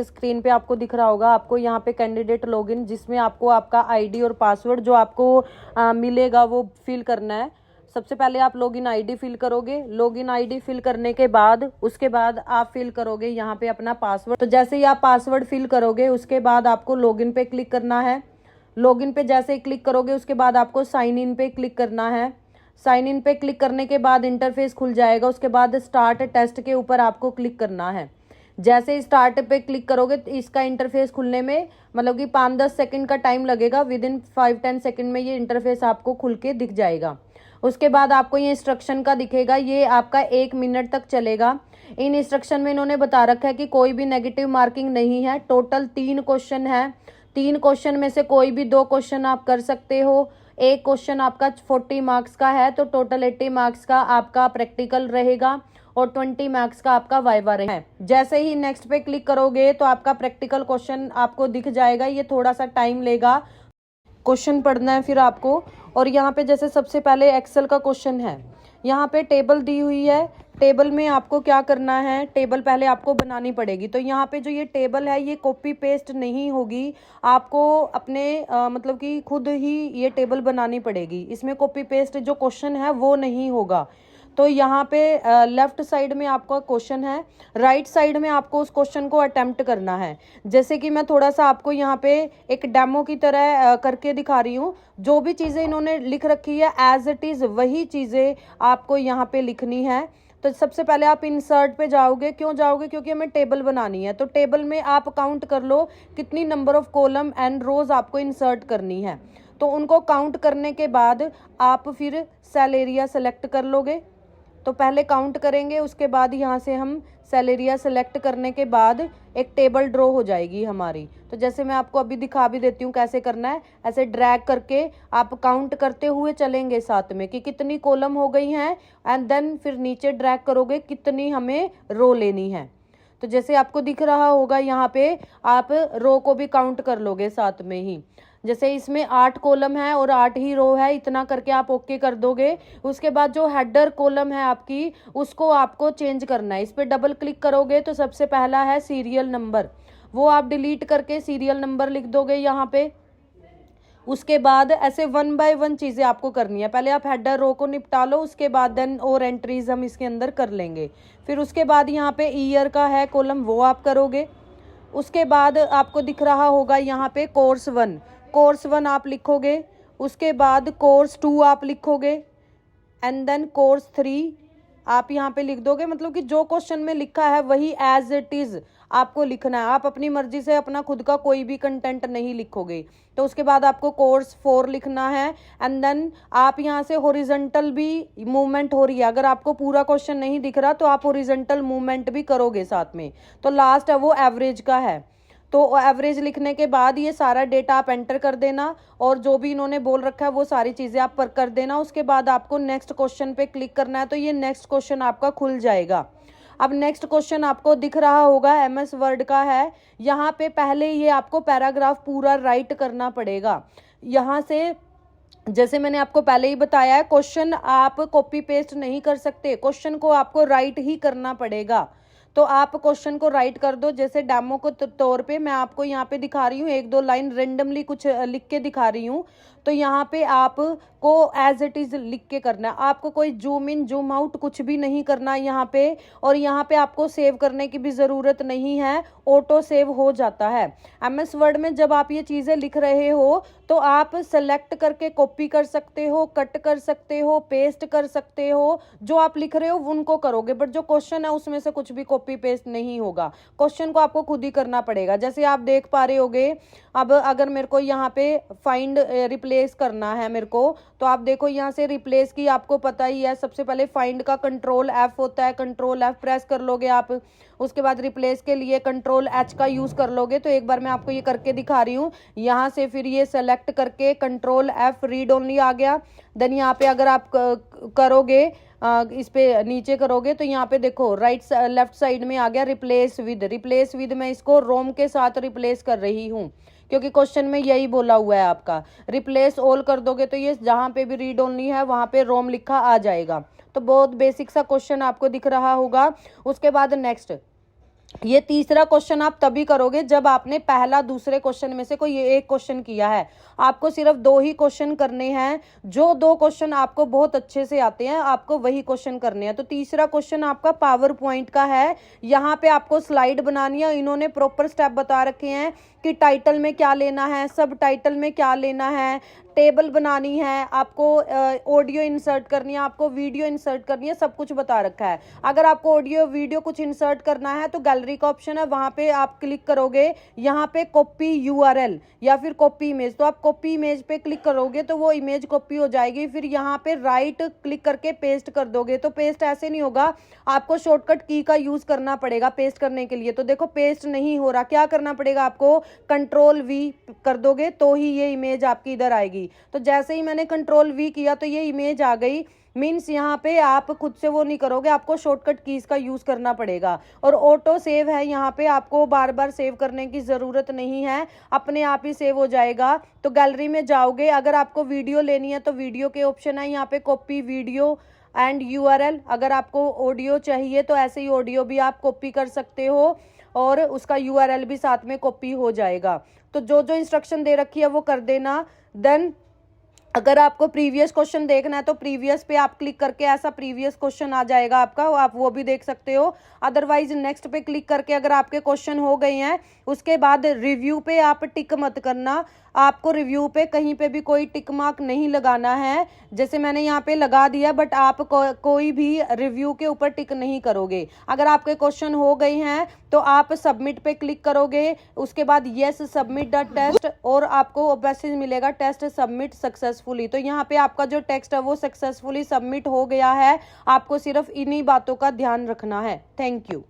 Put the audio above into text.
Screen पे आपको दिख रहा होगा, आपको यहाँ पे कैंडिडेट लॉगिन, जिसमें आपको आपका आईडी और पासवर्ड जो आपको मिलेगा वो फिल करना है। सबसे पहले आप लॉगिन आईडी फिल करोगे। लॉगिन आईडी फिल करने के बाद उसके बाद आप फिल करोगे यहाँ पे अपना पासवर्ड। तो जैसे ही आप पासवर्ड फिल करोगे उसके बाद आपको लॉगिन पे क्लिक करना है। लॉगिन पे जैसे ही क्लिक करोगे उसके बाद आपको साइन इन पे क्लिक करना है। साइन इन पे क्लिक करने के बाद इंटरफेस खुल जाएगा। उसके बाद स्टार्ट टेस्ट के ऊपर आपको क्लिक करना है। जैसे ही स्टार्ट पे क्लिक करोगे तो इसका इंटरफेस खुलने में मतलब कि 5-10 सेकंड का टाइम लगेगा। विद इन 5-10 सेकंड में ये इंटरफेस आपको खुल के दिख जाएगा। उसके बाद आपको ये इंस्ट्रक्शन का दिखेगा, ये आपका 1 मिनट तक चलेगा। इन इंस्ट्रक्शन में इन्होंने बता रखा है कि कोई भी नेगेटिव मार्किंग नहीं है। टोटल 3 क्वेश्चन है। 3 क्वेश्चन में से कोई भी 2 क्वेश्चन आप कर सकते हो। एक क्वेश्चन आपका 40 मार्क्स का है, तो टोटल 80 मार्क्स का आपका प्रैक्टिकल रहेगा और 20 मार्क्स का आपका वाइवा रहेगा। जैसे ही नेक्स्ट पे क्लिक करोगे तो आपका प्रैक्टिकल क्वेश्चन आपको दिख जाएगा। ये थोड़ा सा टाइम लेगा, क्वेश्चन पढ़ना है फिर आपको। और यहाँ पे जैसे सबसे पहले एक्सेल का क्वेश्चन है, यहाँ पे टेबल दी हुई है। टेबल में आपको क्या करना है, टेबल पहले आपको बनानी पड़ेगी। तो यहाँ पे जो ये टेबल है ये कॉपी पेस्ट नहीं होगी, आपको अपने मतलब कि खुद ही ये टेबल बनानी पड़ेगी। इसमें कॉपी पेस्ट जो क्वेश्चन है वो नहीं होगा। तो यहाँ पे लेफ्ट साइड में आपका क्वेश्चन है, राइट साइड में आपको उस क्वेश्चन को अटेम्प्ट करना है। जैसे कि मैं थोड़ा सा आपको यहाँ पे एक डेमो की तरह करके दिखा रही हूँ। जो भी चीज़ें इन्होंने लिख रखी है एज इट इज़ वही चीज़ें आपको यहाँ पे लिखनी है। तो सबसे पहले आप इंसर्ट पे जाओगे। क्यों जाओगे? क्योंकि हमें टेबल बनानी है। तो टेबल में आप काउंट कर लो कितनी नंबर ऑफ कॉलम एंड रोज आपको इंसर्ट करनी है। तो उनको काउंट करने के बाद आप फिर सेल एरिया सेलेक्ट कर लोगे। तो पहले काउंट करेंगे, उसके बाद यहाँ से हम सेल एरिया सेलेक्ट करने के बाद एक टेबल ड्रॉ हो जाएगी हमारी। तो जैसे मैं आपको अभी दिखा भी देती हूँ कैसे करना है। ऐसे ड्रैग करके आप काउंट करते हुए चलेंगे साथ में कि कितनी कॉलम हो गई हैं, एंड देन फिर नीचे ड्रैग करोगे कितनी हमें रो लेनी है। तो जैसे आपको दिख रहा होगा यहाँ पे आप रो को भी काउंट कर लोगे साथ में ही। जैसे इसमें 8 कॉलम है और 8 ही रो है, इतना करके आप ओके कर दोगे। उसके बाद जो हेडर कॉलम है आपकी उसको आपको चेंज करना है। इस पर डबल क्लिक करोगे तो सबसे पहला है सीरियल नंबर, वो आप डिलीट करके सीरियल नंबर लिख दोगे यहाँ पे। उसके बाद ऐसे 1 बाय 1 चीज़ें आपको करनी है। पहले आप हेडर रो को निपटा लो, उसके बाद देन और एंट्रीज हम इसके अंदर कर लेंगे। फिर उसके बाद यहाँ पे ईयर का है कॉलम, वो आप करोगे। उसके बाद आपको दिख रहा होगा यहाँ पे कोर्स 1, कोर्स 1 आप लिखोगे। उसके बाद कोर्स 2 आप लिखोगे एंड देन कोर्स 3 आप यहाँ पे लिख दोगे। मतलब कि जो क्वेश्चन में लिखा है वही एज इट इज़ आपको लिखना है। आप अपनी मर्जी से अपना खुद का कोई भी कंटेंट नहीं लिखोगे। तो उसके बाद आपको कोर्स 4 लिखना है एंड देन आप यहाँ से हॉरिजॉन्टल भी मूवमेंट हो रही है। अगर आपको पूरा क्वेश्चन नहीं दिख रहा तो आप हॉरिजॉन्टल मूवमेंट भी करोगे साथ में। तो लास्ट है वो एवरेज का है। तो एवरेज लिखने के बाद ये सारा डेटा आप एंटर कर देना और जो भी इन्होंने बोल रखा है वो सारी चीज़ें आप पर कर देना। उसके बाद आपको नेक्स्ट क्वेश्चन पे क्लिक करना है। तो ये नेक्स्ट क्वेश्चन आपका खुल जाएगा। अब नेक्स्ट क्वेश्चन आपको दिख रहा होगा एमएस वर्ड का है। यहाँ पे पहले ये आपको पैराग्राफ पूरा राइट करना पड़ेगा। यहाँ से जैसे मैंने आपको पहले ही बताया है, क्वेश्चन आप कॉपी पेस्ट नहीं कर सकते, क्वेश्चन को आपको राइट ही करना पड़ेगा। तो आप क्वेश्चन को राइट कर दो। जैसे डेमो को तौर पे मैं आपको यहाँ पे दिखा रही हूँ, 1-2 लाइन रेंडमली कुछ लिख के दिखा रही हूँ। तो यहाँ पे आपको एज इट इज़ लिख के करना है। आपको कोई जूम इन जूम आउट कुछ भी नहीं करना यहाँ पे। और यहाँ पे आपको सेव करने की भी ज़रूरत नहीं है, ऑटो सेव हो जाता है। एमएस वर्ड में जब आप ये चीज़ें लिख रहे हो तो आप सेलेक्ट करके कॉपी कर सकते हो, कट कर सकते हो, पेस्ट कर सकते हो। जो आप लिख रहे हो उनको करोगे, बट जो क्वेश्चन है उसमें से कुछ भी कॉपी पेस्ट नहीं होगा। क्वेश्चन को आपको खुद ही करना पड़ेगा। जैसे आप देख पा रहे होगे, अब अगर मेरे को यहाँ पे फाइंड रिप्लेस करना है मेरे को, तो आप देखो यहाँ से रिप्लेस की आपको पता ही है। सबसे पहले फाइंड का कंट्रोल F होता है, कंट्रोल F प्रेस कर लोगे आप। उसके बाद रिप्लेस के लिए कंट्रोल H का यूज़ कर लोगे। तो एक बार मैं आपको ये करके दिखा रही हूँ। यहाँ से फिर ये सेलेक्ट करके कंट्रोल F रीड ओनली आ गया। देन यहाँ पे अगर आप करोगे इस पे नीचे करोगे तो यहाँ पे देखो राइट लेफ्ट साइड में आ गया रिप्लेस विद। रिप्लेस विद मैं इसको रोम के साथ रिप्लेस कर रही हूँ क्योंकि क्वेश्चन में यही बोला हुआ है आपका। रिप्लेस ऑल कर दोगे तो ये जहाँ पे भी रीड ओनली है वहाँ पे रोम लिखा आ जाएगा। तो बहुत बेसिक सा क्वेश्चन आपको दिख रहा होगा। उसके बाद नेक्स्ट ये तीसरा क्वेश्चन आप तभी करोगे जब आपने पहला दूसरे क्वेश्चन में से कोई एक क्वेश्चन किया है। आपको सिर्फ 2 ही क्वेश्चन करने हैं। जो 2 क्वेश्चन आपको बहुत अच्छे से आते हैं आपको वही क्वेश्चन करने हैं। तो तीसरा क्वेश्चन आपका पावर पॉइंट का है। यहाँ पे आपको स्लाइड बनानी है। इन्होंने प्रॉपर स्टेप बता रखे हैं कि टाइटल में क्या लेना है, सब टाइटल में क्या लेना है, टेबल बनानी है, आपको ऑडियो इंसर्ट करनी है, आपको वीडियो इंसर्ट करनी है, सब कुछ बता रखा है। अगर आपको ऑडियो वीडियो कुछ इंसर्ट करना है तो गैलरी का ऑप्शन है, वहां पे आप क्लिक करोगे, यहाँ पे कॉपी यूआरएल या फिर कॉपी इमेज, तो आप कॉपी इमेज पे क्लिक करोगे तो वो इमेज कॉपी हो जाएगी। फिर यहाँ पे राइट क्लिक करके पेस्ट कर दोगे। तो पेस्ट ऐसे नहीं होगा, आपको शॉर्टकट की का यूज करना पड़ेगा पेस्ट करने के लिए। तो देखो पेस्ट नहीं हो रहा, क्या करना पड़ेगा आपको, कंट्रोल वी कर दोगे तो ही ये इमेज आपकी इधर आएगी। तो जैसे ही मैंने कंट्रोल वी किया तो ये इमेज आ गई। मीन्स यहाँ पे आप खुद से वो नहीं करोगे, आपको शॉर्टकट कीज का यूज करना पड़ेगा। और ऑटो सेव है, यहाँ पे आपको बार बार सेव करने की जरूरत नहीं है, अपने आप ही सेव हो जाएगा। तो गैलरी में जाओगे, अगर आपको वीडियो लेनी है तो वीडियो के ऑप्शन है यहाँ पे, कॉपी वीडियो एंड यूआरएल। अगर आपको ऑडियो चाहिए तो ऐसे ही ऑडियो भी आप कॉपी कर सकते हो और उसका यूआरएल भी साथ में कॉपी हो जाएगा। तो जो जो इंस्ट्रक्शन दे रखी है वो कर देना। देन अगर आपको प्रीवियस क्वेश्चन देखना है तो प्रीवियस पे आप क्लिक करके ऐसा प्रीवियस क्वेश्चन आ जाएगा आपका, आप वो भी देख सकते हो। अदरवाइज नेक्स्ट पे क्लिक करके अगर आपके क्वेश्चन हो गए हैं उसके बाद रिव्यू पे आप टिक मत करना। आपको रिव्यू पे कहीं पे भी कोई टिक मार्क नहीं लगाना है, जैसे मैंने यहाँ पे लगा दिया, बट आप कोई भी रिव्यू के ऊपर टिक नहीं करोगे। अगर आपके क्वेश्चन हो गए हैं तो आप सबमिट पे क्लिक करोगे, उसके बाद यस सबमिट द टेस्ट, और आपको मैसेज मिलेगा टेस्ट सबमिट सक्सेसफुली। तो यहाँ पे आपका जो टेक्स्ट है वो सक्सेसफुली सबमिट हो गया है। आपको सिर्फ इन्हीं बातों का ध्यान रखना है। Thank you.